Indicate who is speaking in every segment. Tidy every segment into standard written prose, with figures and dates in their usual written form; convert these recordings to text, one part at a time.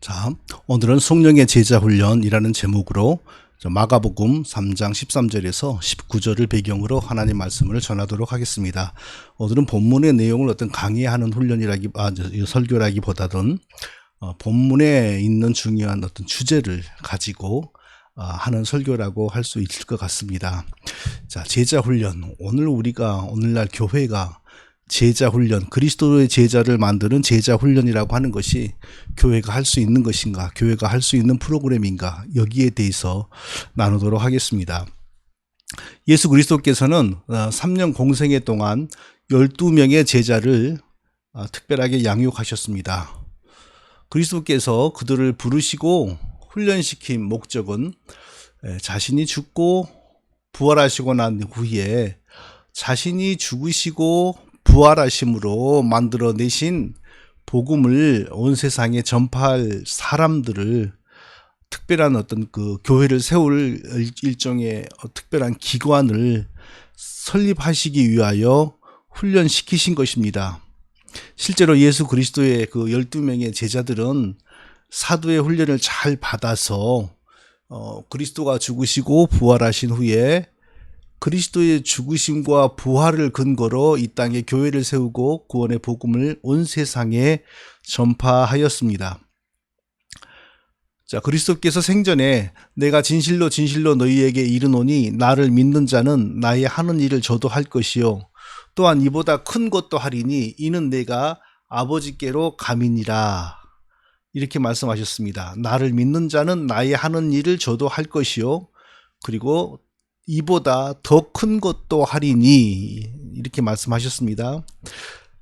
Speaker 1: 자, 오늘은 성령의 제자 훈련이라는 제목으로 마가복음 3장 13절에서 19절을 배경으로 하나님 말씀을 전하도록 하겠습니다. 오늘은 본문의 내용을 어떤 강의하는 설교라기보다는 본문에 있는 중요한 어떤 주제를 가지고 하는 설교라고 할 수 있을 것 같습니다. 자, 제자 훈련. 오늘날 교회가 제자 훈련, 그리스도의 제자를 만드는 제자 훈련이라고 하는 것이 교회가 할 수 있는 것인가, 교회가 할 수 있는 프로그램인가, 여기에 대해서 나누도록 하겠습니다. 예수 그리스도께서는 3년 공생애 동안 12명의 제자를 특별하게 양육하셨습니다. 그리스도께서 그들을 부르시고 훈련시킨 목적은 자신이 죽고 부활하시고 난 후에 자신이 죽으시고 부활하심으로 만들어내신 복음을 온 세상에 전파할 사람들을 특별한 어떤 그 교회를 세울 일종의 특별한 기관을 설립하시기 위하여 훈련시키신 것입니다. 실제로 예수 그리스도의 그 12명의 제자들은 사도의 훈련을 잘 받아서 그리스도가 죽으시고 부활하신 후에 그리스도의 죽으심과 부활을 근거로 이 땅에 교회를 세우고 구원의 복음을 온 세상에 전파하였습니다. 자, 그리스도께서 생전에 내가 진실로 진실로 너희에게 이르노니 나를 믿는 자는 나의 하는 일을 저도 할 것이요 또한 이보다 큰 것도 하리니 이는 내가 아버지께로 감이니라. 이렇게 말씀하셨습니다. 나를 믿는 자는 나의 하는 일을 저도 할 것이요 그리고 이보다 더 큰 것도 하리니 이렇게 말씀하셨습니다.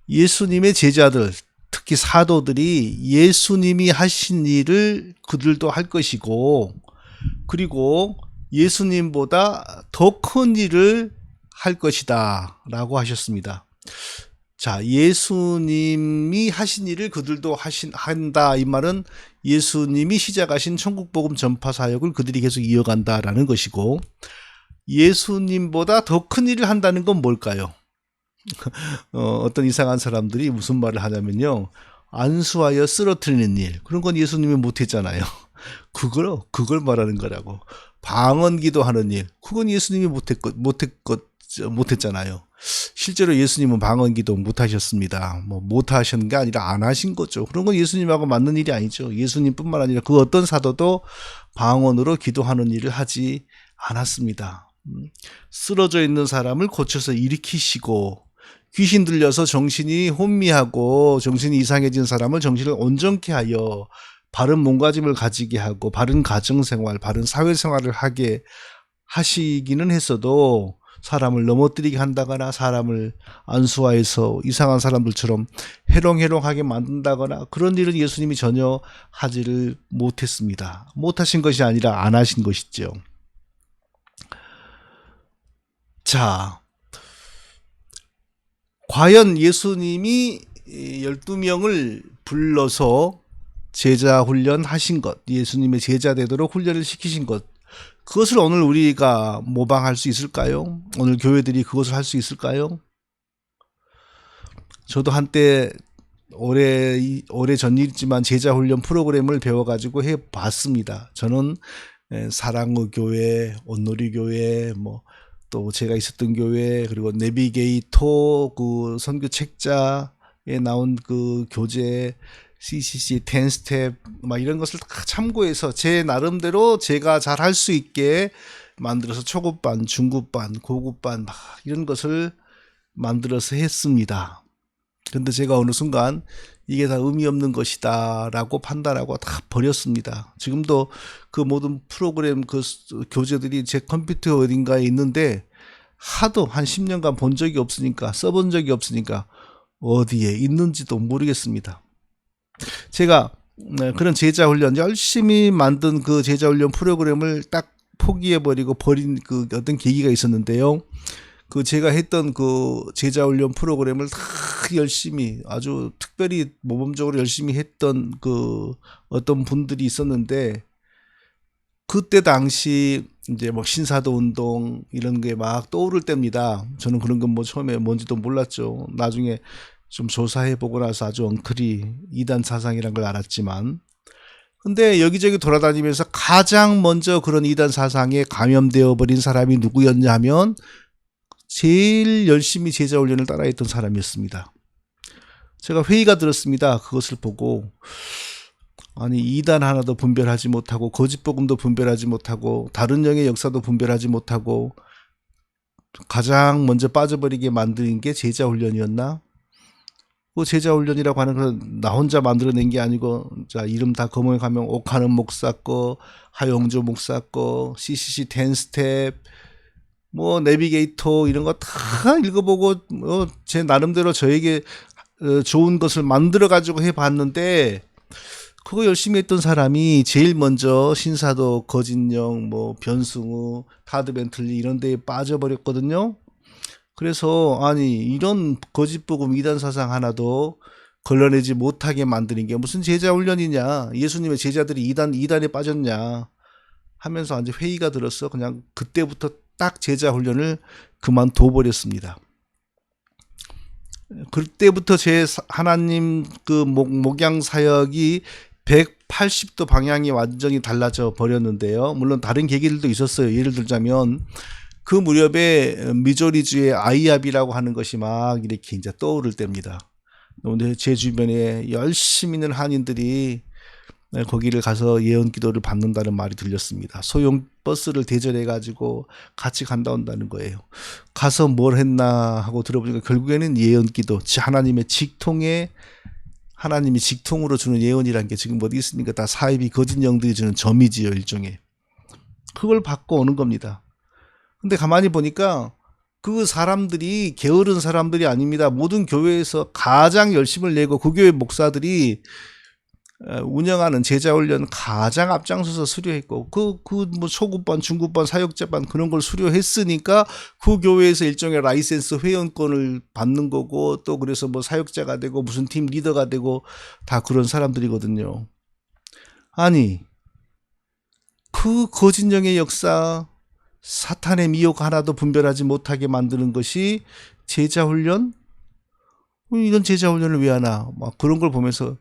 Speaker 1: 예수님의 제자들, 특히 사도들이 예수님이 하신 일을 그들도 할 것이고 그리고 예수님보다 더 큰 일을 할 것이다 라고 하셨습니다. 자, 예수님이 하신 일을 그들도 한다. 이 말은 예수님이 시작하신 천국복음 전파 사역을 그들이 계속 이어간다라는 것이고 예수님보다 더 큰 일을 한다는 건 뭘까요? 어떤 이상한 사람들이 무슨 말을 하냐면요. 안수하여 쓰러뜨리는 일. 그런 건 예수님이 못했잖아요. 그걸 말하는 거라고. 방언기도 하는 일. 그건 예수님이 못했잖아요. 실제로 예수님은 방언기도 못하셨습니다. 못하신 게 아니라 안 하신 거죠. 그런 건 예수님하고 맞는 일이 아니죠. 예수님뿐만 아니라 그 어떤 사도도 방언으로 기도하는 일을 하지 않았습니다. 쓰러져 있는 사람을 고쳐서 일으키시고 귀신 들려서 정신이 혼미하고 정신이 이상해진 사람을 정신을 온전케 하여 바른 몸가짐을 가지게 하고 바른 가정생활, 바른 사회생활을 하게 하시기는 했어도 사람을 넘어뜨리게 한다거나 사람을 안수화해서 이상한 사람들처럼 해롱해롱하게 만든다거나 그런 일은 예수님이 전혀 하지를 못했습니다. 못하신 것이 아니라 안 하신 것이죠. 자, 과연 예수님이 12명을 불러서 제자 훈련하신 것, 예수님의 제자 되도록 훈련을 시키신 것, 그것을 오늘 우리가 모방할 수 있을까요? 오늘 교회들이 그것을 할 수 있을까요? 저도 한때 오래 전 일이지만 제자 훈련 프로그램을 배워가지고 해봤습니다. 저는 사랑의 교회, 온누리 교회, 또 제가 있었던 교회, 그리고 내비게이터, 그 선교 책자에 나온 그 교재, CCC, 10스텝, 이런 것을 다 참고해서 제 나름대로 제가 잘 할 수 있게 만들어서 초급반, 중급반, 고급반, 이런 것을 만들어서 했습니다. 근데 제가 어느 순간 이게 다 의미 없는 것이다 라고 판단하고 다 버렸습니다. 지금도 그 모든 프로그램 그 교재들이 제 컴퓨터 어딘가에 있는데 하도 한 10년간 본 적이 없으니까 써본 적이 없으니까 어디에 있는지도 모르겠습니다. 제가 그런 제자훈련 열심히 만든 그 제자훈련 프로그램을 딱 포기해버리고 버린 그 어떤 계기가 있었는데요. 그 제가 했던 그 제자훈련 프로그램을 다 열심히 아주 특별히 모범적으로 열심히 했던 그 어떤 분들이 있었는데 그때 당시 이제 신사도 운동 이런 게 막 떠오를 때입니다. 저는 그런 건 처음에 뭔지도 몰랐죠. 나중에 좀 조사해 보고 나서 아주 엉클이 이단 사상이란 걸 알았지만 근데 여기저기 돌아다니면서 가장 먼저 그런 이단 사상에 감염되어 버린 사람이 누구였냐 하면 제일 열심히 제자 훈련을 따라했던 사람이었습니다. 제가 회의가 들었습니다. 그것을 보고 아니 이단 하나도 분별하지 못하고 거짓 복음도 분별하지 못하고 다른 영의 역사도 분별하지 못하고 가장 먼저 빠져버리게 만드는 게 제자 훈련이었나? 그 제자 훈련이라고 하는 건 나 혼자 만들어낸 게 아니고 자 이름 다 검색하면 옥하는 목사 거, 하영조 목사 거, CCC 10스텝 뭐 내비게이터 이런 거 다 읽어보고 제 나름대로 저에게 좋은 것을 만들어 가지고 해봤는데 그거 열심히 했던 사람이 제일 먼저 신사도, 거진영, 뭐 변승우, 타드 벤틀리 이런 데에 빠져버렸거든요. 그래서 아니 이런 거짓복음 이단 사상 하나도 걸러내지 못하게 만드는 게 무슨 제자 훈련이냐, 예수님의 제자들이 이단에 빠졌냐 하면서 이제 회의가 들어서 그냥 그때부터 딱 제자 훈련을 그만둬 버렸습니다. 그때부터 제 하나님 그 목양 사역이 180도 방향이 완전히 달라져 버렸는데요. 물론 다른 계기들도 있었어요. 예를 들자면 그 무렵에 미조리주의 아이압이라고 하는 것이 막 이렇게 이제 떠오를 때입니다. 근데 제 주변에 열심히 있는 한인들이 거기를 가서 예언 기도를 받는다는 말이 들렸습니다. 소형 버스를 대절해 가지고 같이 간다 온다는 거예요. 가서 뭘 했나 하고 들어보니까 결국에는 예언 기도, 하나님의 직통에 하나님이 직통으로 주는 예언이란 게 지금 어디 있습니까? 다 사이비 거짓 영들이 주는 점이지요, 일종의. 그걸 받고 오는 겁니다. 근데 가만히 보니까 그 사람들이 게으른 사람들이 아닙니다. 모든 교회에서 가장 열심을 내고 그 교회 목사들이 운영하는 제자훈련 가장 앞장서서 수료했고 뭐 초급반, 중급반, 사역자반 그런 걸 수료했으니까 그 교회에서 일종의 라이센스 회원권을 받는 거고 또 그래서 뭐 사역자가 되고 무슨 팀 리더가 되고 다 그런 사람들이거든요. 아니 그 거짓령의 역사, 사탄의 미혹 하나도 분별하지 못하게 만드는 것이 제자훈련? 이런 제자훈련을 왜 하나? 막 그런 걸 보면서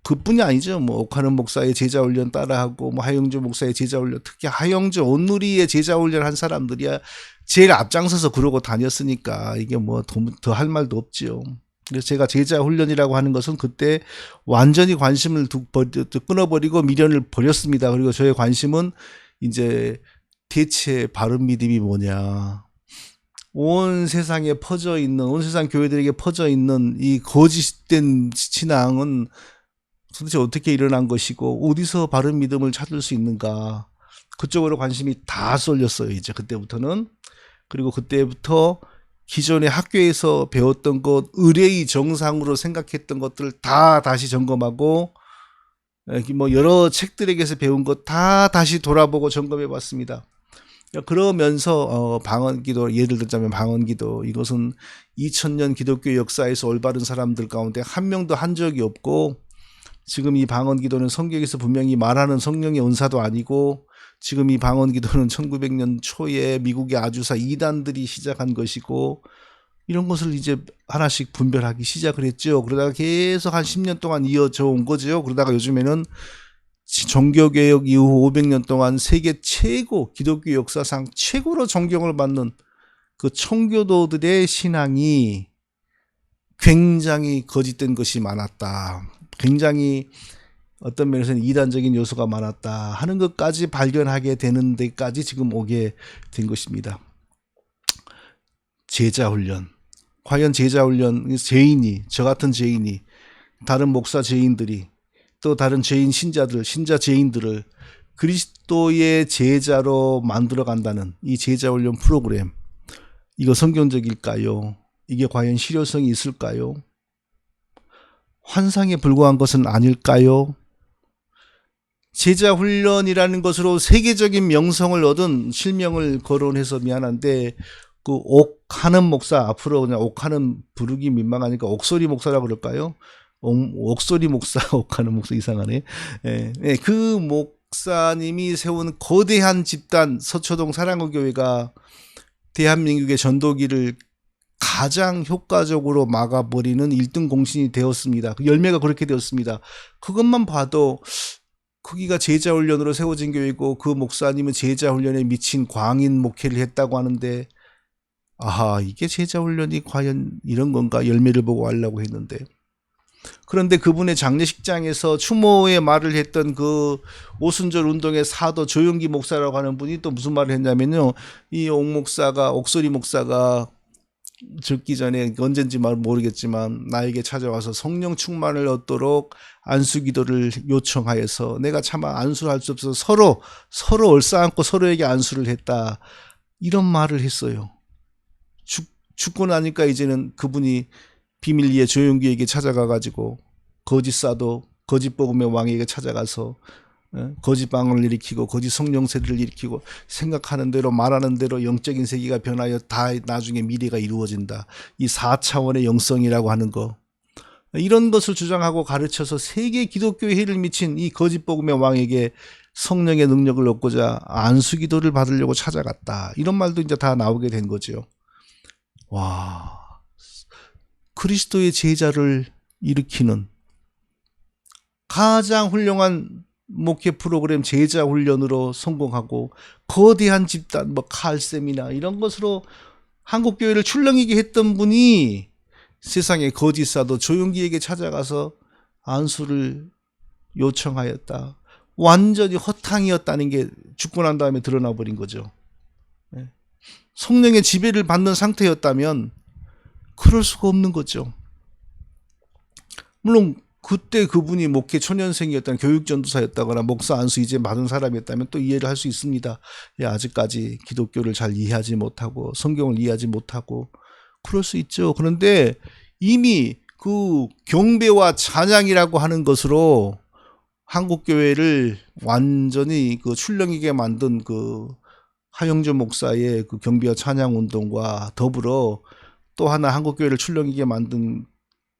Speaker 1: 그뿐이 아니죠. 뭐 옥하는 목사의 제자훈련 따라하고 뭐 하영조 목사의 제자훈련, 특히 하영조 온누리의 제자훈련 한 사람들이야 제일 앞장서서 그러고 다녔으니까 이게 뭐 더 할 말도 없지요. 그래서 제가 제자훈련이라고 하는 것은 그때 완전히 관심을 끊어버리고 미련을 버렸습니다. 그리고 저의 관심은 이제 대체 바른 믿음이 뭐냐, 온 세상에 퍼져 있는, 온 세상 교회들에게 퍼져 있는 이 거짓된 신앙은 도대체 어떻게 일어난 것이고 어디서 바른 믿음을 찾을 수 있는가, 그쪽으로 관심이 다 쏠렸어요. 이제 그때부터는. 그리고 그때부터 기존의 학교에서 배웠던 것, 의례의 정상으로 생각했던 것들을 다 다시 점검하고 뭐 여러 책들에게서 배운 것 다 다시 돌아보고 점검해 봤습니다. 그러면서 방언기도, 예를 들자면 방언기도, 이것은 2000년 기독교 역사에서 올바른 사람들 가운데 한 명도 한 적이 없고 지금 이 방언기도는 성경에서 분명히 말하는 성령의 은사도 아니고 지금 이 방언기도는 1900년 초에 미국의 아주사 이단들이 시작한 것이고 이런 것을 이제 하나씩 분별하기 시작을 했죠. 그러다가 계속 한 10년 동안 이어져 온 거죠. 그러다가 요즘에는 종교개혁 이후 500년 동안 세계 최고, 기독교 역사상 최고로 존경을 받는 그 청교도들의 신앙이 굉장히 거짓된 것이 많았다, 굉장히 어떤 면에서는 이단적인 요소가 많았다 하는 것까지 발견하게 되는 데까지 지금 오게 된 것입니다. 제자훈련, 과연 제자훈련, 죄인이, 저 같은 죄인이, 다른 목사 죄인들이, 또 다른 죄인 신자들, 신자 죄인들을 그리스도의 제자로 만들어 간다는 이 제자훈련 프로그램, 이거 성경적일까요? 이게 과연 실효성이 있을까요? 환상에 불과한 것은 아닐까요? 제자훈련이라는 것으로 세계적인 명성을 얻은, 실명을 거론해서 미안한데 그 옥하는 목사, 앞으로 그냥 옥하는 부르기 민망하니까 옥소리 목사라고 그럴까요? 옥소리 목사, 옥하는 목사 이상하네. 그 목사님이 세운 거대한 집단 서초동 사랑의교회가 대한민국의 전도기를 가장 효과적으로 막아버리는 1등 공신이 되었습니다. 그 열매가 그렇게 되었습니다. 그것만 봐도 거기가 제자훈련으로 세워진 교회고 그 목사님은 제자훈련에 미친 광인 목회를 했다고 하는데, 아하, 이게 제자훈련이 과연 이런 건가 열매를 보고 하려고 했는데, 그런데 그분의 장례식장에서 추모의 말을 했던 그 오순절 운동의 사도 조용기 목사라고 하는 분이 또 무슨 말을 했냐면요, 이 옥소리 목사가 죽기 전에 언젠지 모르겠지만 나에게 찾아와서 성령 충만을 얻도록 안수기도를 요청하여서 내가 차마 안수를 할 수 없어서 서로 얼싸안고 서로에게 안수를 했다, 이런 말을 했어요. 죽고 나니까 이제는 그분이 비밀리에 조용기에게 찾아가가지고 거짓 사도 거짓 복음의 왕에게 찾아가서 거짓 방언을 일으키고 거짓 성령 세례를 일으키고 생각하는 대로 말하는 대로 영적인 세계가 변하여 다 나중에 미래가 이루어진다, 이 4차원의 영성이라고 하는 거, 이런 것을 주장하고 가르쳐서 세계 기독교에 해를 미친 이 거짓 복음의 왕에게 성령의 능력을 얻고자 안수기도를 받으려고 찾아갔다, 이런 말도 이제 다 나오게 된 거죠. 와, 그리스도의 제자를 일으키는 가장 훌륭한 목회 프로그램 제자훈련으로 성공하고 거대한 집단 칼셈이나 이런 것으로 한국교회를 출렁이게 했던 분이 세상의 거짓사도 조용기에게 찾아가서 안수를 요청하였다. 완전히 허탕이었다는 게 죽고 난 다음에 드러나 버린 거죠. 성령의 지배를 받는 상태였다면 그럴 수가 없는 거죠. 물론 그때 그분이 목회 초년생이었다는 교육전도사였다거나 목사 안수 이제 받은 사람이었다면 또 이해를 할 수 있습니다. 아직까지 기독교를 잘 이해하지 못하고 성경을 이해하지 못하고 그럴 수 있죠. 그런데 이미 그 경배와 찬양이라고 하는 것으로 한국교회를 완전히 그 출렁이게 만든 그 하영조 목사의 그 경배와 찬양 운동과 더불어 또 하나 한국교회를 출렁이게 만든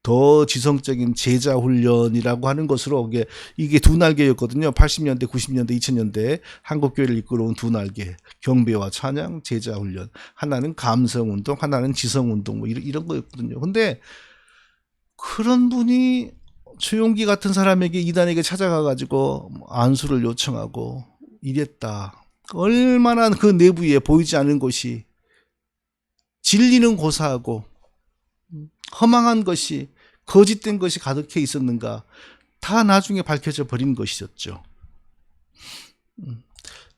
Speaker 1: 더 지성적인 제자훈련이라고 하는 것으로 이게 두 날개였거든요. 80년대, 90년대, 2000년대 한국교회를 이끌어온 두 날개. 경배와 찬양, 제자훈련. 하나는 감성운동, 하나는 지성운동, 이런 거였거든요. 근데 그런 분이 조용기 같은 사람에게 이단에게 찾아가가지고 안수를 요청하고 이랬다. 얼마나 그 내부에 보이지 않은 것이, 진리는 고사하고 허망한 것이, 거짓된 것이 가득해 있었는가, 다 나중에 밝혀져 버린 것이었죠.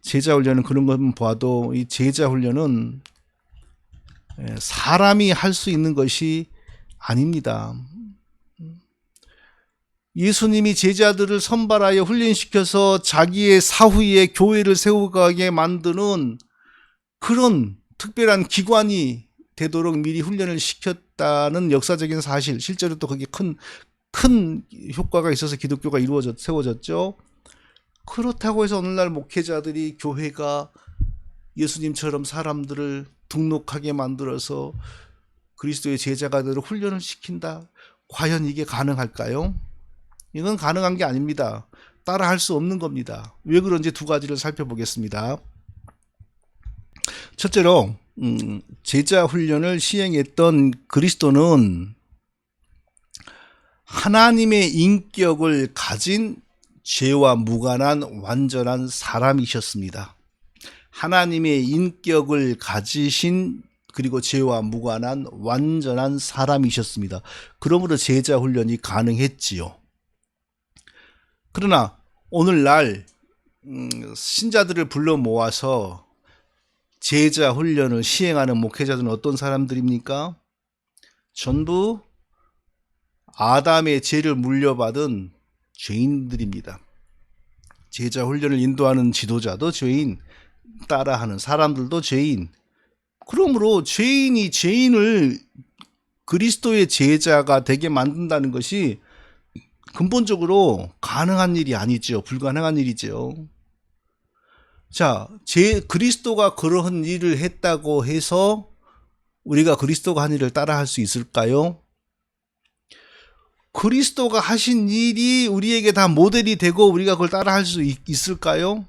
Speaker 1: 제자훈련은 그런 것만 봐도 이 제자훈련은 사람이 할 수 있는 것이 아닙니다. 예수님이 제자들을 선발하여 훈련시켜서 자기의 사후에 교회를 세우게 만드는 그런 특별한 기관이 되도록 미리 훈련을 시켰다는 역사적인 사실, 실제로 또 거기에 큰 효과가 있어서 기독교가 세워졌죠. 그렇다고 해서 오늘날 목회자들이 교회가 예수님처럼 사람들을 등록하게 만들어서 그리스도의 제자가 되도록 훈련을 시킨다, 과연 이게 가능할까요? 이건 가능한 게 아닙니다. 따라 할 수 없는 겁니다. 왜 그런지 두 가지를 살펴보겠습니다. 첫째로 제자 훈련을 시행했던 그리스도는 하나님의 인격을 가진 죄와 무관한 완전한 사람이셨습니다. 하나님의 인격을 가지신 그리고 죄와 무관한 완전한 사람이셨습니다. 그러므로 제자 훈련이 가능했지요. 그러나 오늘날 신자들을 불러 모아서 제자 훈련을 시행하는 목회자들은 어떤 사람들입니까? 전부 아담의 죄를 물려받은 죄인들입니다. 제자 훈련을 인도하는 지도자도 죄인, 따라하는 사람들도 죄인. 그러므로 죄인이 죄인을 그리스도의 제자가 되게 만든다는 것이 근본적으로 가능한 일이 아니죠. 불가능한 일이죠. 자, 그리스도가 그러한 일을 했다고 해서 우리가 그리스도가 한 일을 따라할 수 있을까요? 그리스도가 하신 일이 우리에게 다 모델이 되고 우리가 그걸 따라할 수 있을까요?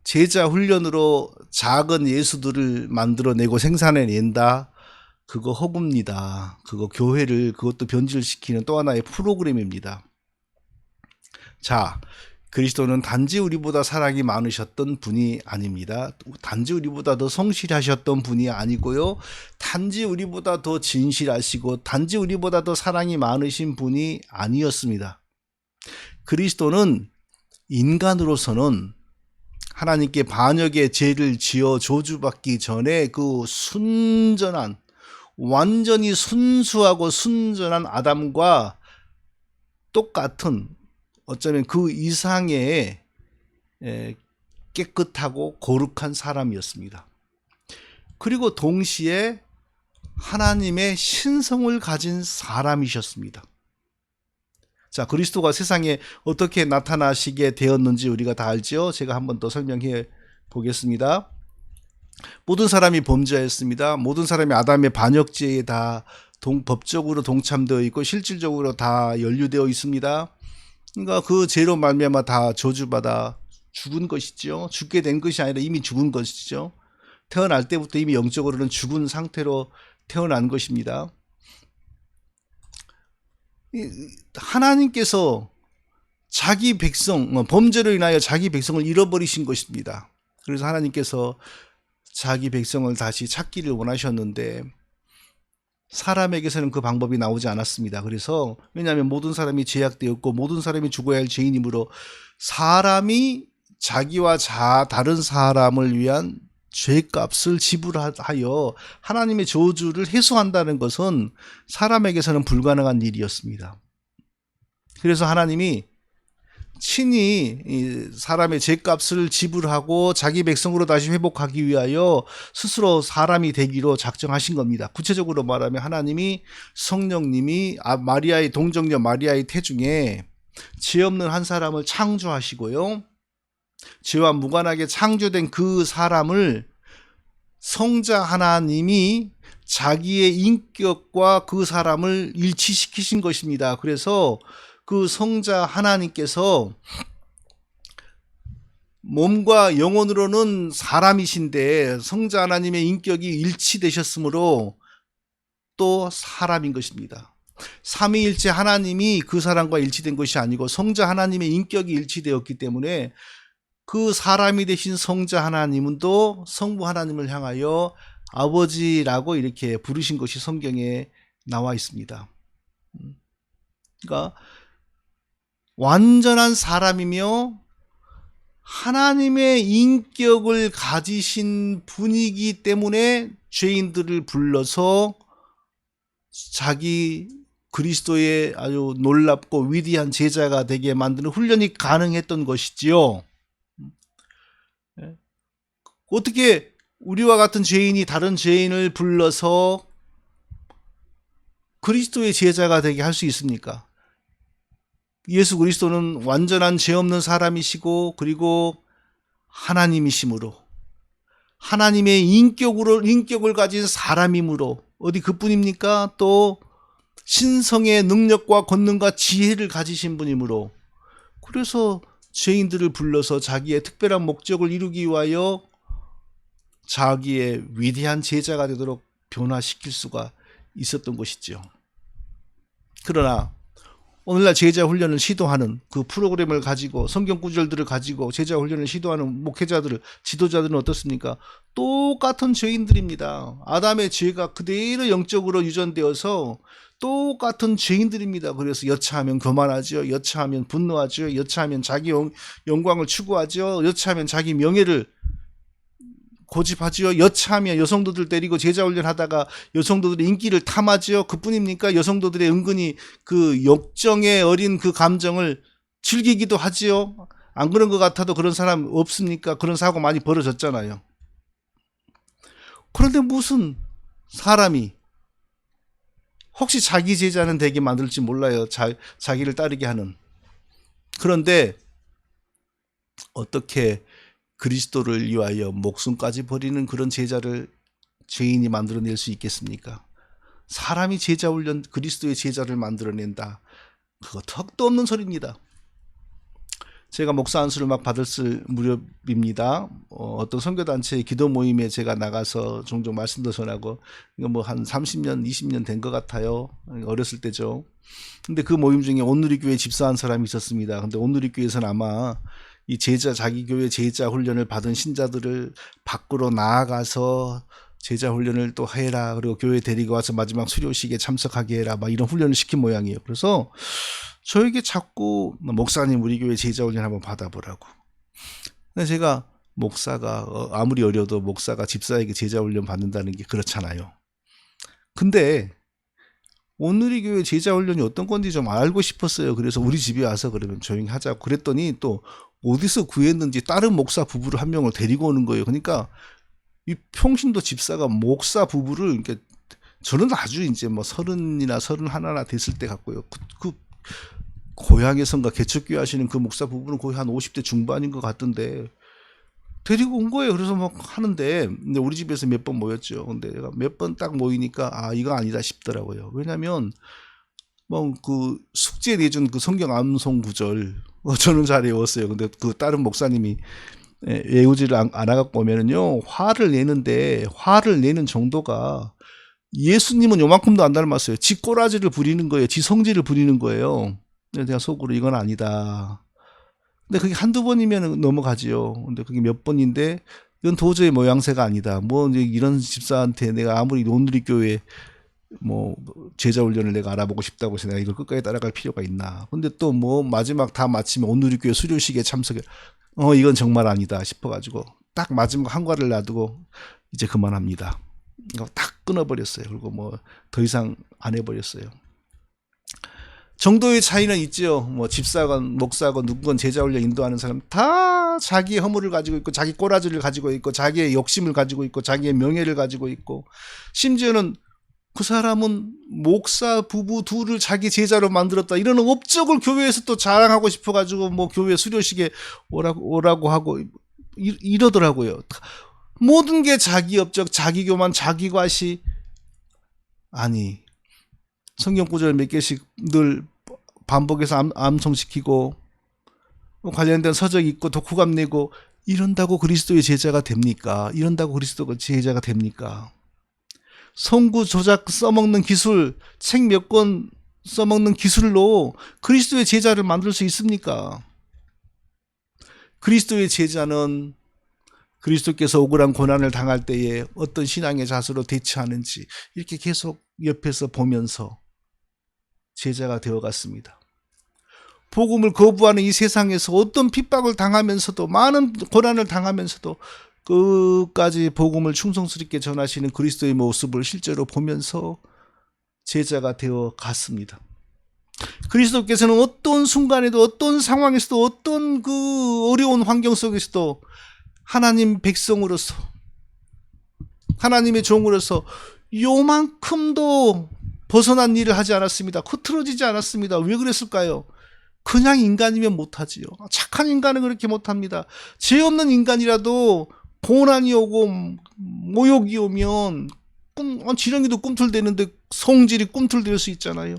Speaker 1: 제자 훈련으로 작은 예수들을 만들어내고 생산해낸다. 그거 허구입니다. 그거 교회를 그것도 변질시키는 또 하나의 프로그램입니다. 자, 그리스도는 단지 우리보다 사랑이 많으셨던 분이 아닙니다. 단지 우리보다 더 성실하셨던 분이 아니고요. 단지 우리보다 더 진실하시고 단지 우리보다 더 사랑이 많으신 분이 아니었습니다. 그리스도는 인간으로서는 하나님께 반역의 죄를 지어 저주받기 전에 그 순전한, 완전히 순수하고 순전한 아담과 똑같은, 어쩌면 그 이상의 깨끗하고 거룩한 사람이었습니다. 그리고 동시에 하나님의 신성을 가진 사람이셨습니다. 자, 그리스도가 세상에 어떻게 나타나시게 되었는지 우리가 다 알죠? 제가 한 번 더 설명해 보겠습니다. 모든 사람이 범죄했습니다. 모든 사람이 아담의 반역죄에 다 법적으로 동참되어 있고 실질적으로 다 연루되어 있습니다. 그러니까 그 죄로 말미암아 다 저주받아 죽은 것이죠. 죽게 된 것이 아니라 이미 죽은 것이죠. 태어날 때부터 이미 영적으로는 죽은 상태로 태어난 것입니다. 하나님께서 자기 백성, 범죄로 인하여 자기 백성을 잃어버리신 것입니다. 그래서 하나님께서 자기 백성을 다시 찾기를 원하셨는데 사람에게서는 그 방법이 나오지 않았습니다. 그래서 왜냐하면 모든 사람이 죄악되었고 모든 사람이 죽어야 할 죄인이므로 사람이 자기와 다른 사람을 위한 죄값을 지불하여 하나님의 저주를 해소한다는 것은 사람에게서는 불가능한 일이었습니다. 그래서 하나님이 친히 사람의 죄값을 지불하고 자기 백성으로 다시 회복하기 위하여 스스로 사람이 되기로 작정하신 겁니다. 구체적으로 말하면 하나님이 성령님이 마리아의 동정녀 마리아의 태중에 죄 없는 한 사람을 창조하시고요. 죄와 무관하게 창조된 그 사람을 성자 하나님이 자기의 인격과 그 사람을 일치시키신 것입니다. 그래서 그 성자 하나님께서 몸과 영혼으로는 사람이신데 성자 하나님의 인격이 일치되셨으므로 또 사람인 것입니다. 삼위일체 하나님이 그 사람과 일치된 것이 아니고 성자 하나님의 인격이 일치되었기 때문에 그 사람이 되신 성자 하나님은 또 성부 하나님을 향하여 아버지라고 이렇게 부르신 것이 성경에 나와 있습니다. 그러니까 완전한 사람이며 하나님의 인격을 가지신 분이기 때문에 죄인들을 불러서 자기 그리스도의 아주 놀랍고 위대한 제자가 되게 만드는 훈련이 가능했던 것이지요. 어떻게 우리와 같은 죄인이 다른 죄인을 불러서 그리스도의 제자가 되게 할 수 있습니까? 예수 그리스도는 완전한 죄 없는 사람이시고 그리고 하나님이시므로 하나님의 인격을 가진 사람이므로 어디 그뿐입니까? 또 신성의 능력과 권능과 지혜를 가지신 분이므로 그래서 죄인들을 불러서 자기의 특별한 목적을 이루기 위하여 자기의 위대한 제자가 되도록 변화시킬 수가 있었던 것이죠. 그러나 오늘날 제자 훈련을 시도하는 그 프로그램을 가지고 성경 구절들을 가지고 제자 훈련을 시도하는 목회자들을 지도자들은 어떻습니까? 똑같은 죄인들입니다. 아담의 죄가 그대로 영적으로 유전되어서 똑같은 죄인들입니다. 그래서 여차하면 교만하죠. 여차하면 분노하죠. 여차하면 자기 영광을 추구하죠. 여차하면 자기 명예를 고집하지요. 여차하면 여성도들 때리고 제자 훈련하다가 여성도들의 인기를 탐하지요. 그뿐입니까? 여성도들의 은근히 그 욕정에 어린 그 감정을 즐기기도 하지요. 안 그런 것 같아도 그런 사람 없습니까? 그런 사고 많이 벌어졌잖아요. 그런데 무슨 사람이 혹시 자기 제자는 되게 만들지 몰라요. 자기를 따르게 하는. 그런데 어떻게 그리스도를 위하여 목숨까지 버리는 그런 제자를 죄인이 만들어낼 수 있겠습니까? 사람이 제자 훈련, 그리스도의 제자를 만들어낸다. 그거 턱도 없는 소리입니다. 제가 목사 안수를 막 받았을 무렵입니다. 어떤 선교단체의 기도 모임에 제가 나가서 종종 말씀도 전하고, 이거 뭐 한 30년, 20년 된 것 같아요. 어렸을 때죠. 근데 그 모임 중에 온누리교회 집사한 사람이 있었습니다. 근데 온누리교회에서는 아마 이 자기 교회 제자 훈련을 받은 신자들을 밖으로 나아가서 제자 훈련을 또 해라. 그리고 교회 데리고 와서 마지막 수료식에 참석하게 해라. 막 이런 훈련을 시킨 모양이에요. 그래서 저에게 자꾸 목사님 우리 교회 제자 훈련 한번 받아보라고. 근데 제가 목사가 아무리 어려도 목사가 집사에게 제자 훈련 받는다는 게 그렇잖아요. 근데 오늘의 교회 제자 훈련이 어떤 건지 좀 알고 싶었어요. 그래서 우리 집에 와서 그러면 조용히 하자고 그랬더니 또 어디서 구했는지 다른 목사 부부를 한 명을 데리고 오는 거예요. 그러니까 이 평신도 집사가 목사 부부를, 그러니까 저는 아주 이제 뭐 30이나 31나 됐을 때 같고요. 그 고향에선가 개척교회 하시는 그 목사 부부는 거의 한 50대 중반인 것 같던데 데리고 온 거예요. 그래서 막 하는데, 근데 우리 집에서 몇 번 모였죠. 근데 내가 몇 번 딱 모이니까 이거 아니다 싶더라고요. 왜냐면 뭐 그 숙제 내준 그 성경 암송 구절 저는 잘 외웠어요. 근데 그 다른 목사님이 외우지를 안 해갖고 오면은요, 화를 내는 정도가, 예수님은 요만큼도 안 닮았어요. 지 꼬라지를 부리는 거예요. 지 성질을 부리는 거예요. 내가 속으로 이건 아니다. 근데 그게 한두 번이면 넘어가지요. 근데 그게 몇 번인데 이건 도저히 모양새가 아니다. 뭐 이제 이런 집사한테 내가 아무리 온누리교회 뭐 제자 훈련을 내가 알아보고 싶다고 해서 내가 이걸 끝까지 따라갈 필요가 있나. 근데 또 뭐 마지막 다 마치면 온누리교회 수료식에 참석해. 이건 정말 아니다 싶어가지고 딱 마지막 한 과를 놔두고 이제 그만합니다. 딱 끊어버렸어요. 그리고 뭐 더 이상 안 해버렸어요. 정도의 차이는 있죠. 뭐 집사건 목사건 누구건 제자 훈련 인도하는 사람 다 자기의 허물을 가지고 있고, 자기 꼬라지를 가지고 있고, 자기의 욕심을 가지고 있고, 자기의 명예를 가지고 있고, 심지어는 그 사람은 목사 부부 둘을 자기 제자로 만들었다 이런 업적을 교회에서 또 자랑하고 싶어가지고 뭐 교회 수료식에 오라고 하고 이러더라고요. 모든 게 자기 업적, 자기 교만, 자기 과시. 아니, 성경 구절 몇 개씩 늘 반복해서 암송시키고 관련된 서적 읽고 독후감 내고 이런다고 그리스도의 제자가 됩니까? 이런다고 그리스도가 제자가 됩니까? 성구 조작 써먹는 기술, 책 몇 권 써먹는 기술로 그리스도의 제자를 만들 수 있습니까? 그리스도의 제자는 그리스도께서 억울한 고난을 당할 때에 어떤 신앙의 자세로 대처하는지 이렇게 계속 옆에서 보면서 제자가 되어갔습니다. 복음을 거부하는 이 세상에서 어떤 핍박을 당하면서도, 많은 고난을 당하면서도 끝까지 복음을 충성스럽게 전하시는 그리스도의 모습을 실제로 보면서 제자가 되어 갔습니다. 그리스도께서는 어떤 순간에도, 어떤 상황에서도, 어떤 그 어려운 환경 속에서도 하나님 백성으로서, 하나님의 종으로서 요만큼도 벗어난 일을 하지 않았습니다. 흐트러지지 않았습니다. 왜 그랬을까요? 그냥 인간이면 못하지요. 착한 인간은 그렇게 못합니다. 죄 없는 인간이라도 고난이 오고 모욕이 오면 지렁이도 꿈틀대는데 성질이 꿈틀댈 수 있잖아요.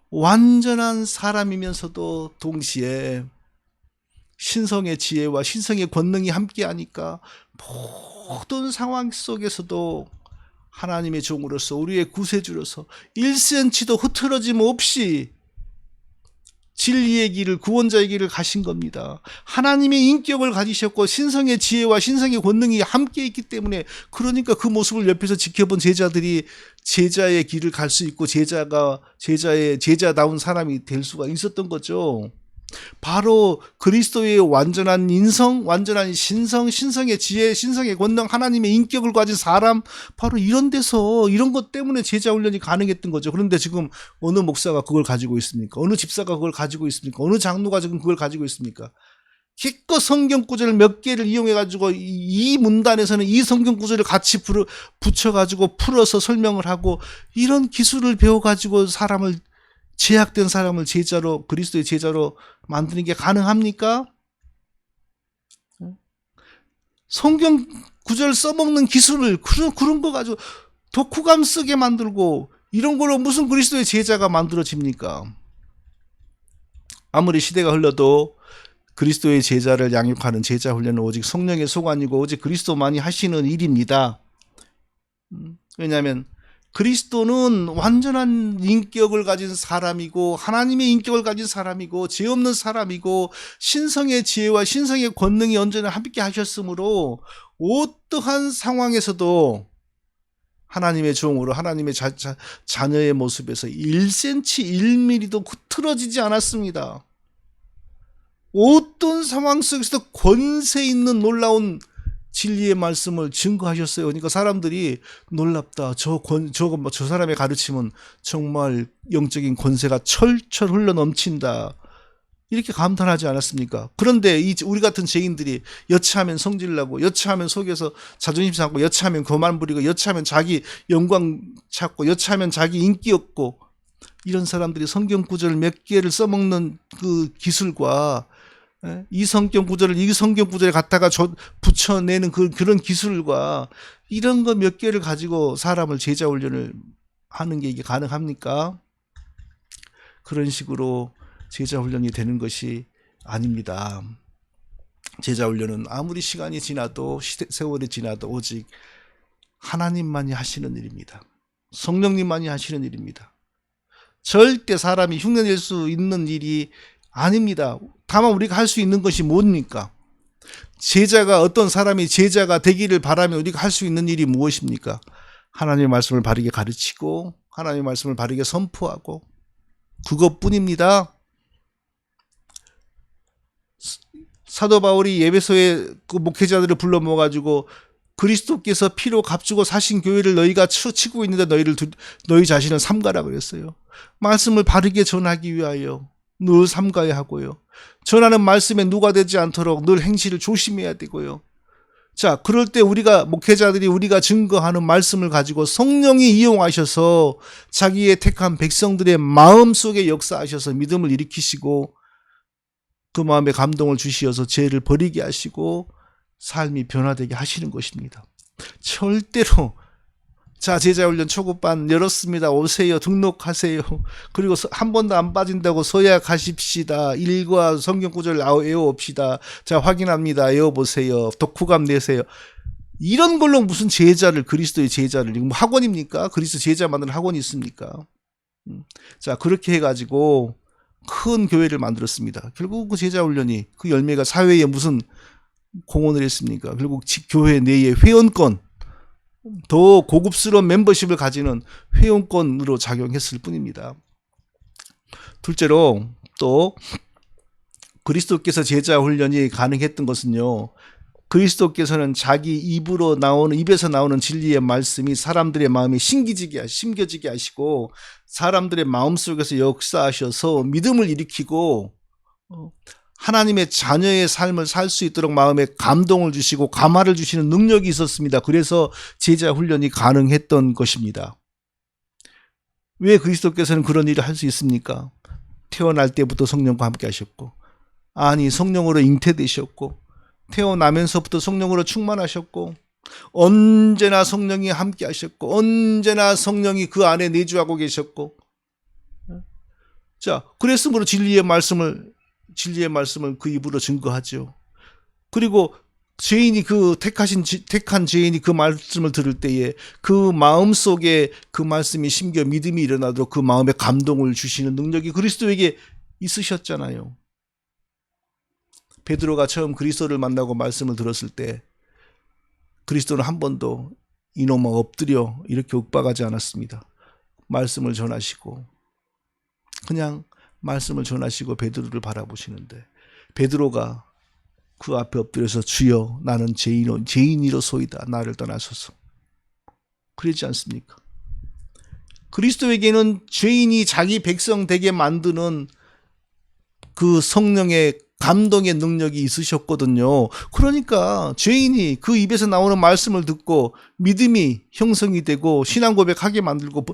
Speaker 1: 완전한 사람이면서도 동시에 신성의 지혜와 신성의 권능이 함께하니까 모든 상황 속에서도 하나님의 종으로서, 우리의 구세주로서 1cm도 흐트러짐 없이 진리의 길을, 구원자의 길을 가신 겁니다. 하나님의 인격을 가지셨고 신성의 지혜와 신성의 권능이 함께 있기 때문에, 그러니까 그 모습을 옆에서 지켜본 제자들이 제자의 길을 갈 수 있고 제자다운 사람이 될 수가 있었던 거죠. 바로 그리스도의 완전한 인성, 완전한 신성, 신성의 지혜, 신성의 권능, 하나님의 인격을 가진 사람, 바로 이런 데서, 이런 것 때문에 제자 훈련이 가능했던 거죠. 그런데 지금 어느 목사가 그걸 가지고 있습니까? 어느 집사가 그걸 가지고 있습니까? 어느 장로가 지금 그걸 가지고 있습니까? 기껏 성경 구절 몇 개를 이용해 가지고 이 문단에서는 이 성경 구절을 같이 붙여 가지고 풀어서 설명을 하고, 이런 기술을 배워 가지고 제약된 사람을 제자로, 그리스도의 제자로 만드는 게 가능합니까? 성경 구절 써먹는 기술을 그런 거 가지고 독후감 쓰게 만들고 이런 걸로 무슨 그리스도의 제자가 만들어집니까? 아무리 시대가 흘러도 그리스도의 제자를 양육하는 제자 훈련은 오직 성령의 소관이고 오직 그리스도만이 하시는 일입니다. 왜냐하면 그리스도는 완전한 인격을 가진 사람이고 하나님의 인격을 가진 사람이고 죄 없는 사람이고 신성의 지혜와 신성의 권능이 언제나 함께 하셨으므로 어떠한 상황에서도 하나님의 종으로 하나님의 자녀의 모습에서 1cm 1mm도 흐트러지지 않았습니다. 어떤 상황 속에서도 권세 있는 놀라운 진리의 말씀을 증거하셨어요. 그러니까 사람들이 놀랍다. 저 사람의 가르침은 정말 영적인 권세가 철철 흘러 넘친다. 이렇게 감탄하지 않았습니까? 그런데 우리 같은 죄인들이 여차하면 성질나고 여차하면 속에서 자존심 상하고 여차하면 교만 부리고 여차하면 자기 영광 찾고 여차하면 자기 인기 없고 이런 사람들이 성경 구절 몇 개를 써먹는 그 기술과 이 성경 구절을 이 성경 구절에 갖다가 붙여내는 그런 기술과 이런 거 몇 개를 가지고 사람을 제자 훈련을 하는 게 이게 가능합니까? 그런 식으로 제자 훈련이 되는 것이 아닙니다. 제자 훈련은 아무리 시간이 지나도 세월이 지나도 오직 하나님만이 하시는 일입니다. 성령님만이 하시는 일입니다. 절대 사람이 흉내낼 수 있는 일이 아닙니다. 다만 우리가 할 수 있는 것이 뭡니까? 제자가 어떤 사람이 제자가 되기를 바라면 우리가 할 수 있는 일이 무엇입니까? 하나님의 말씀을 바르게 가르치고 하나님의 말씀을 바르게 선포하고 그것뿐입니다. 사도 바울이 에베소의 그 목회자들을 불러 모아가지고 그리스도께서 피로 값주고 사신 교회를 너희가 치고 있는데 너희 자신을 삼가라 그랬어요. 말씀을 바르게 전하기 위하여 늘 삼가야 하고요. 전하는 말씀에 누가 되지 않도록 늘 행실을 조심해야 되고요. 자, 그럴 때 목회자들이 우리가 증거하는 말씀을 가지고 성령이 이용하셔서 자기의 택한 백성들의 마음속에 역사하셔서 믿음을 일으키시고 그 마음에 감동을 주시어서 죄를 버리게 하시고 삶이 변화되게 하시는 것입니다. 절대로 자, 제자훈련 초급반 열었습니다. 오세요. 등록하세요. 그리고 한 번도 안 빠진다고 서약하십시다. 일과 성경 구절 외워봅시다. 자, 확인합니다. 외워보세요. 독후감 내세요. 이런 걸로 무슨 제자를 그리스도의 제자를 뭐 학원입니까? 그리스도 제자 만드는 학원이 있습니까? 자, 그렇게 해가지고 큰 교회를 만들었습니다. 결국 그 제자훈련이 그 열매가 사회에 무슨 공헌을 했습니까? 결국 교회 내의 회원권 더 고급스러운 멤버십을 가지는 회원권으로 작용했을 뿐입니다. 둘째로 또 그리스도께서 제자 훈련이 가능했던 것은요. 그리스도께서는 자기 입에서 나오는 진리의 말씀이 사람들의 마음에 심겨지게 하시고 사람들의 마음속에서 역사하셔서 믿음을 일으키고 하나님의 자녀의 삶을 살 수 있도록 마음에 감동을 주시고 감화를 주시는 능력이 있었습니다. 그래서 제자 훈련이 가능했던 것입니다. 왜 그리스도께서는 그런 일을 할 수 있습니까? 태어날 때부터 성령과 함께 하셨고 성령으로 잉태되셨고 태어나면서부터 성령으로 충만하셨고 언제나 성령이 함께 하셨고 언제나 성령이 그 안에 내주하고 계셨고 자, 그랬으므로 진리의 말씀을 그 입으로 증거하죠. 그리고 죄인이 택한 죄인이 그 말씀을 들을 때에 그 마음 속에 그 말씀이 심겨 믿음이 일어나도록 그 마음에 감동을 주시는 능력이 그리스도에게 있으셨잖아요. 베드로가 처음 그리스도를 만나고 말씀을 들었을 때 그리스도는 한 번도 이놈아 엎드려 이렇게 윽박하지 않았습니다. 말씀을 전하시고 그냥 말씀을 전하시고 베드로를 바라보시는데 베드로가 그 앞에 엎드려서 주여 나는 죄인이로소이다. 나를 떠나소서. 그러지 않습니까? 그리스도에게는 죄인이 자기 백성 되게 만드는 그 성령의 감동의 능력이 있으셨거든요. 그러니까 죄인이 그 입에서 나오는 말씀을 듣고 믿음이 형성이 되고 신앙 고백하게 만들고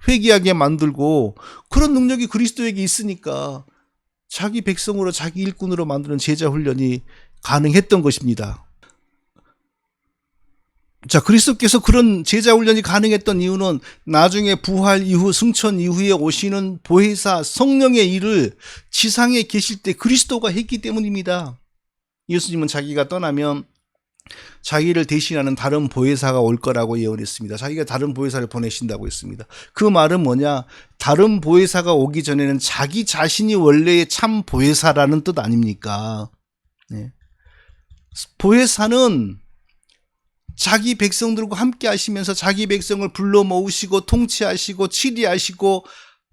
Speaker 1: 회개하게 만들고 그런 능력이 그리스도에게 있으니까 자기 백성으로 자기 일꾼으로 만드는 제자 훈련이 가능했던 것입니다. 자, 그리스도께서 그런 제자 훈련이 가능했던 이유는 나중에 부활 이후 승천 이후에 오시는 보혜사 성령의 일을 지상에 계실 때 그리스도가 했기 때문입니다. 예수님은 자기가 떠나면 자기를 대신하는 다른 보혜사가 올 거라고 예언했습니다. 자기가 다른 보혜사를 보내신다고 했습니다. 그 말은 뭐냐? 다른 보혜사가 오기 전에는 자기 자신이 원래의 참 보혜사라는 뜻 아닙니까? 네. 보혜사는 자기 백성들과 함께 하시면서 자기 백성을 불러 모으시고 통치하시고 치리하시고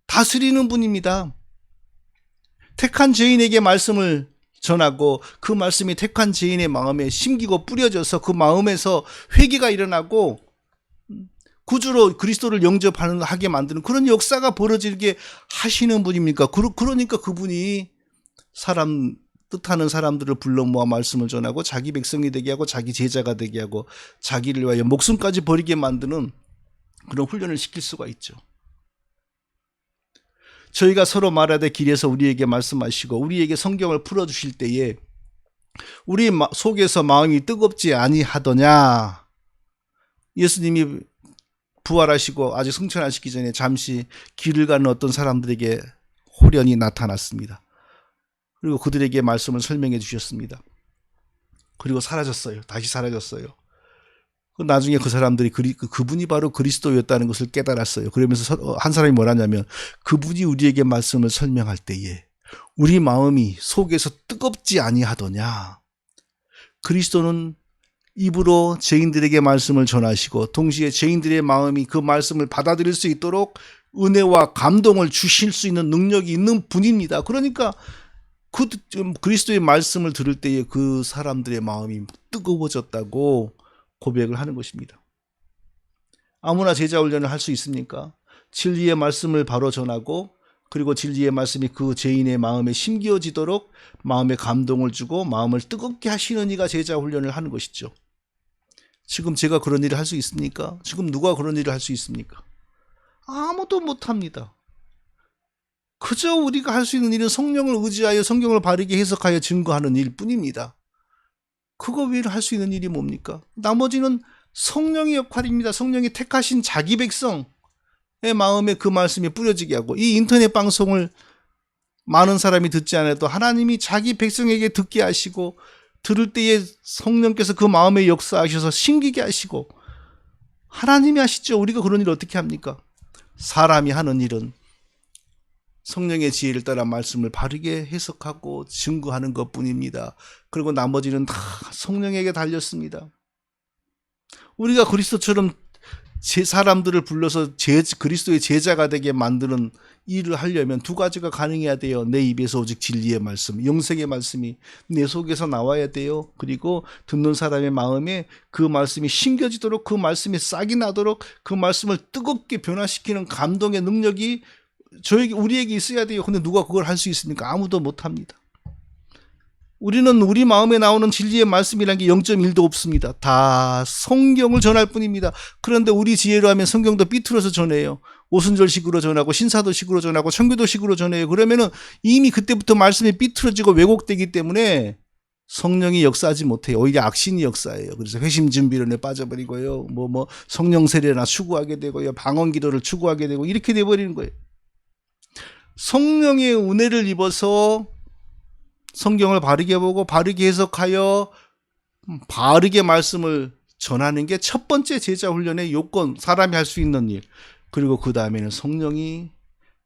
Speaker 1: 다스리는 분입니다. 택한 죄인에게 말씀을 전하고 그 말씀이 택한 죄인의 마음에 심기고 뿌려져서 그 마음에서 회개가 일어나고 구주로 그리스도를 영접하게 만드는 그런 역사가 벌어지게 하시는 분입니까? 그러니까 그분이 뜻하는 사람들을 불러 모아 말씀을 전하고 자기 백성이 되게 하고 자기 제자가 되게 하고 자기를 위하여 목숨까지 버리게 만드는 그런 훈련을 시킬 수가 있죠. 저희가 서로 말하되 길에서 우리에게 말씀하시고 우리에게 성경을 풀어주실 때에 우리 속에서 마음이 뜨겁지 아니하더냐. 예수님이 부활하시고 아직 승천하시기 전에 잠시 길을 가는 어떤 사람들에게 호련히 나타났습니다. 그리고 그들에게 말씀을 설명해 주셨습니다. 그리고 사라졌어요. 다시 사라졌어요. 나중에 그 사람들이 그분이 바로 그리스도였다는 것을 깨달았어요. 그러면서 한 사람이 뭐라냐면 그분이 우리에게 말씀을 설명할 때에 우리 마음이 속에서 뜨겁지 아니하더냐. 그리스도는 입으로 죄인들에게 말씀을 전하시고 동시에 죄인들의 마음이 그 말씀을 받아들일 수 있도록 은혜와 감동을 주실 수 있는 능력이 있는 분입니다. 그러니까 그리스도의 말씀을 들을 때에 그 사람들의 마음이 뜨거워졌다고 고백을 하는 것입니다. 아무나 제자 훈련을 할 수 있습니까? 진리의 말씀을 바로 전하고 그리고 진리의 말씀이 그 죄인의 마음에 심겨지도록 마음에 감동을 주고 마음을 뜨겁게 하시는 이가 제자 훈련을 하는 것이죠. 지금 제가 그런 일을 할 수 있습니까? 지금 누가 그런 일을 할 수 있습니까? 아무도 못합니다. 그저 우리가 할 수 있는 일은 성령을 의지하여 성경을 바르게 해석하여 증거하는 일뿐입니다. 그거 외에는 할 수 있는 일이 뭡니까? 나머지는 성령의 역할입니다. 성령이 택하신 자기 백성의 마음에 그 말씀이 뿌려지게 하고 이 인터넷 방송을 많은 사람이 듣지 않아도 하나님이 자기 백성에게 듣게 하시고 들을 때에 성령께서 그 마음에 역사하셔서 심기게 하시고 하나님이 하시죠. 우리가 그런 일을 어떻게 합니까? 사람이 하는 일은 성령의 지혜를 따라 말씀을 바르게 해석하고 증거하는 것뿐입니다. 그리고 나머지는 다 성령에게 달렸습니다. 우리가 그리스도처럼 사람들을 불러서 그리스도의 제자가 되게 만드는 일을 하려면 두 가지가 가능해야 돼요. 내 입에서 오직 진리의 말씀, 영생의 말씀이 내 속에서 나와야 돼요. 그리고 듣는 사람의 마음에 그 말씀이 심겨지도록 그 말씀이 싹이 나도록 그 말씀을 뜨겁게 변화시키는 감동의 능력이 우리에게 있어야 돼요. 근데 누가 그걸 할 수 있습니까? 아무도 못합니다. 우리는 우리 마음에 나오는 진리의 말씀이라는 게 0.1도 없습니다. 다 성경을 전할 뿐입니다. 그런데 우리 지혜로 하면 성경도 삐뚤어서 전해요. 오순절식으로 전하고 신사도식으로 전하고 청교도식으로 전해요. 그러면은 이미 그때부터 말씀이 삐뚤어지고 왜곡되기 때문에 성령이 역사하지 못해요. 오히려 악신이 역사해요. 그래서 회심 준비론에 빠져버리고요. 성령 세례나 추구하게 되고요. 방언 기도를 추구하게 되고 이렇게 돼버리는 거예요. 성령의 은혜를 입어서 성경을 바르게 보고 바르게 해석하여 바르게 말씀을 전하는 게 첫 번째 제자 훈련의 요건, 사람이 할 수 있는 일. 그리고 그 다음에는 성령이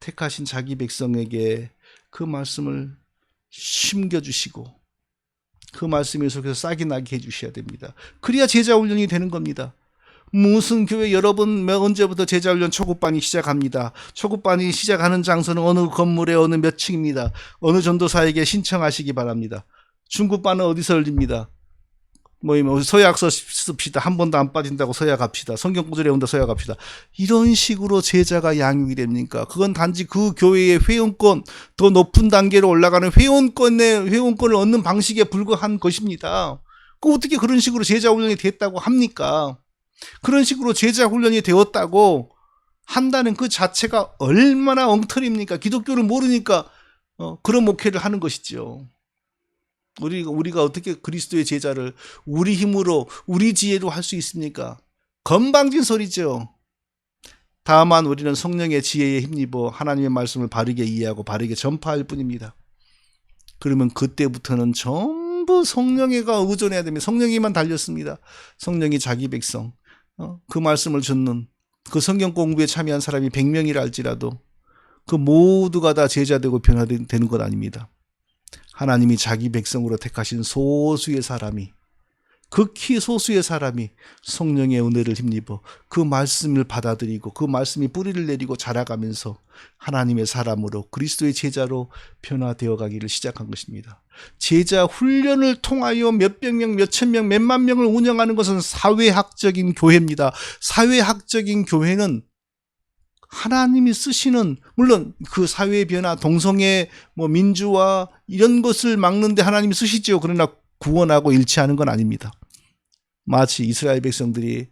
Speaker 1: 택하신 자기 백성에게 그 말씀을 심겨주시고 그 말씀이 속에서 싹이 나게 해주셔야 됩니다. 그래야 제자 훈련이 되는 겁니다. 무슨 교회 여러분 언제부터 제자훈련 초급반이 시작합니다. 초급반이 시작하는 장소는 어느 건물에 어느 몇 층입니다. 어느 전도사에게 신청하시기 바랍니다. 중급반은 어디서 열립니다. 서약서 씁시다. 한 번도 안 빠진다고 서약합시다. 성경 구절에 온다 서약합시다. 이런 식으로 제자가 양육이 됩니까? 그건 단지 그 교회의 회원권, 더 높은 단계로 올라가는 회원권을 얻는 방식에 불과한 것입니다. 어떻게 그런 식으로 제자훈련이 됐다고 합니까? 그런 식으로 제자 훈련이 되었다고 한다는 그 자체가 얼마나 엉터리입니까? 기독교를 모르니까 그런 목회를 하는 것이죠. 우리가 어떻게 그리스도의 제자를 우리 힘으로 우리 지혜로 할 수 있습니까? 건방진 소리죠. 다만 우리는 성령의 지혜에 힘입어 하나님의 말씀을 바르게 이해하고 바르게 전파할 뿐입니다. 그러면 그때부터는 전부 성령에가 의존해야 됩니다. 성령이만 달렸습니다. 성령이 자기 백성, 그 말씀을 듣는 그 성경 공부에 참여한 사람이 100명이라 할지라도 그 모두가 다 제자되고 변화되는 것 아닙니다. 하나님이 자기 백성으로 택하신 소수의 사람이, 극히 소수의 사람이 성령의 은혜를 힘입어 그 말씀을 받아들이고 그 말씀이 뿌리를 내리고 자라가면서 하나님의 사람으로 그리스도의 제자로 변화되어 가기를 시작한 것입니다. 제자 훈련을 통하여 몇백 명, 몇천 명, 몇만 명을 운영하는 것은 사회학적인 교회입니다. 사회학적인 교회는 하나님이 쓰시는, 물론 그 사회의 변화, 동성애, 민주화 이런 것을 막는데 하나님이 쓰시죠. 그러나 구원하고 일치하는 건 아닙니다. 마치 이스라엘 백성들이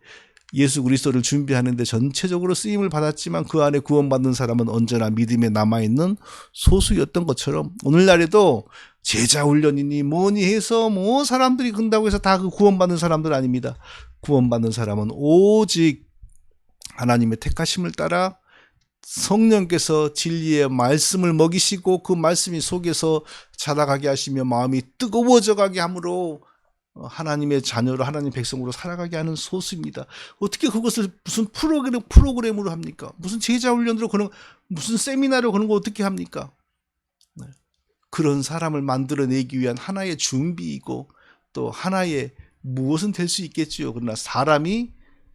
Speaker 1: 예수 그리스도를 준비하는데 전체적으로 쓰임을 받았지만 그 안에 구원받는 사람은 언제나 믿음에 남아있는 소수였던 것처럼 오늘날에도 제자 훈련이니 뭐니 해서 사람들이 근다고 해서 다 그 구원받는 사람들 아닙니다. 구원받는 사람은 오직 하나님의 택하심을 따라 성령께서 진리의 말씀을 먹이시고 그 말씀이 속에서 자라가게 하시며 마음이 뜨거워져 가게 함으로 하나님의 자녀로 하나님 백성으로 살아가게 하는 소수입니다. 어떻게 그것을 무슨 프로그램으로 합니까? 무슨 제자 훈련으로 무슨 세미나로 그런 거 어떻게 합니까? 그런 사람을 만들어내기 위한 하나의 준비이고 또 하나의 무엇은 될 수 있겠지요. 그러나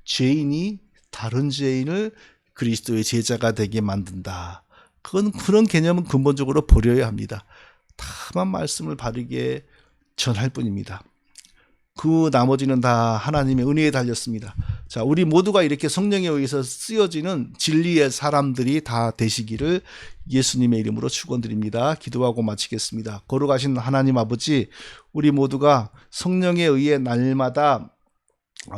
Speaker 1: 죄인이 다른 죄인을 그리스도의 제자가 되게 만든다. 그런 개념은 근본적으로 버려야 합니다. 다만 말씀을 바르게 전할 뿐입니다. 그 나머지는 다 하나님의 은혜에 달렸습니다. 자, 우리 모두가 이렇게 성령에 의해서 쓰여지는 진리의 사람들이 다 되시기를 예수님의 이름으로 축원드립니다. 기도하고 마치겠습니다. 거룩하신 하나님 아버지, 우리 모두가 성령에 의해 날마다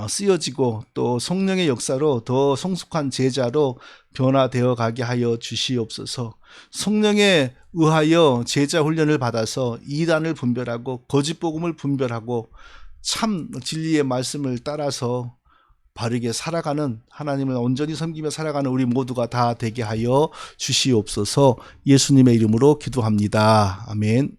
Speaker 1: 쓰여지고 또 성령의 역사로 더 성숙한 제자로 변화되어 가게 하여 주시옵소서. 성령에 의하여 제자 훈련을 받아서 이단을 분별하고 거짓 복음을 분별하고 참 진리의 말씀을 따라서 바르게 살아가는, 하나님을 온전히 섬기며 살아가는 우리 모두가 다 되게 하여 주시옵소서. 예수님의 이름으로 기도합니다. 아멘.